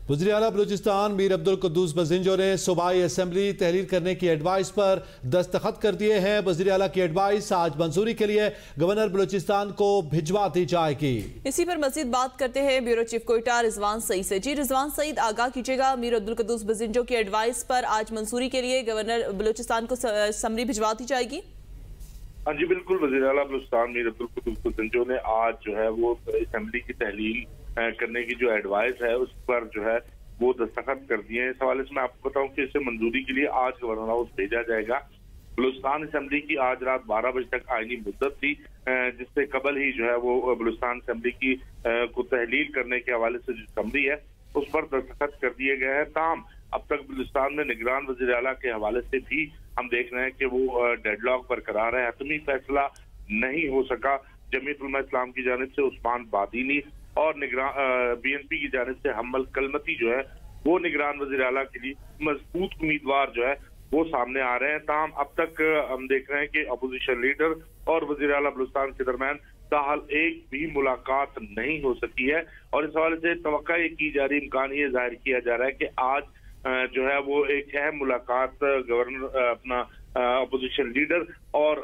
वज़ीर आला बलूचिस्तान मीर अब्दुल कुद्दूस बज़िंजो ने सूबाई असम्बली तहलील करने की एडवाइस पर दस्तखत कर दिए हैं। वज़ीर आला की एडवाइस आज मंजूरी के लिए गवर्नर बलूचिस्तान को भिजवा दी जाएगी। इसी पर मज़ीद बात करते हैं ब्यूरो चीफ कोयटा रिजवान सईद से। जी रिजवान सईद, आगाह कीजिएगा, मीर अब्दुल कुद्दूस बज़िंजो की एडवाइस पर आज मंजूरी के लिए गवर्नर बलूचिस्तान को असम्बली भिजवा दी जाएगी। हाँ जी बिल्कुल, वज़ीर आला बलूचिस्तान मीर अब्दुल कुद्दूस बज़िंजो ने आज जो है वो असम्बली की तहलील करने की जो एडवाइस है उस पर जो है वो दस्तखत कर दिए हैं। इस हवाले से मैं आपको बताऊं कि इसे मंजूरी के लिए आज गवर्नर हाउस भेजा जाएगा। बलूचिस्तान असम्बली की आज रात 12 बजे तक आईनी मुद्दत थी, जिससे कबल ही जो है वो बलूचिस्तान असम्बली की को तहलील करने के हवाले से जो असम्बली है उस पर दस्तखत कर दिए गए हैं। ताम अब तक बलूचिस्तान में निगरान वज़ीर आला के हवाले से भी हम देख रहे हैं कि वो डेडलॉक बरकरार है। हतमी फैसला नहीं हो सका। जमीयत उलमा इस्लाम की जानिब से उस्मान बादीनी और BNP की जानिब से हम्मल कलमती जो है वो निगरान वज़ीर आला के लिए मजबूत उम्मीदवार जो है वो सामने आ रहे हैं। ताहम अब तक हम देख रहे हैं कि अपोजिशन लीडर और वज़ीर आला बलूचिस्तान के दरमियान ताहल एक भी मुलाकात नहीं हो सकी है और इस हवाले से तवक्का ये की जा रही, इम्कान ये जाहिर किया जा रहा है कि आज जो है वो एक अहम मुलाकात गवर्नर अपना अपोजिशन लीडर और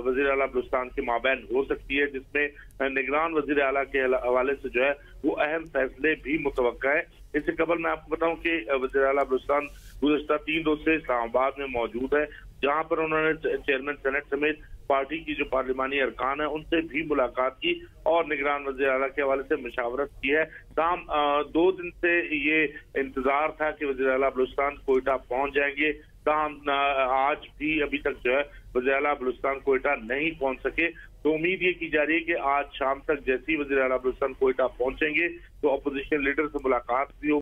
वज़ीर आला बलूचिस्तान के माबैन हो सकती है, जिसमें निगरान वज़ीर आला के हवाले से जो है वो अहम फैसले भी मुतवक्का है। इससे कबल मैं आपको बताऊं कि वज़ीर आला बलूचिस्तान गुज़श्ता 3 रोज से इस्लामाबाद में मौजूद है, जहां पर उन्होंने चेयरमैन सेनेट समेत पार्टी की जो पार्लिमानी अरकान है उनसे भी मुलाकात की और निगरान वज़ीर आला के हवाले से मशावरत की है। ताम 2 दिन से ये इंतजार था कि वज़ीर आला बलूचिस्तान कोयटा पहुंच जाएंगे। ताम आज भी अभी तक जो है वज़ीर आला बलूचिस्तान कोयटा नहीं पहुंच सके, तो उम्मीद ये की जा रही है कि आज शाम तक जैसे ही वज़ीर आला बलूचिस्तान कोयटा पहुंचेंगे तो अपोजिशन लीडर से मुलाकात भी होगी।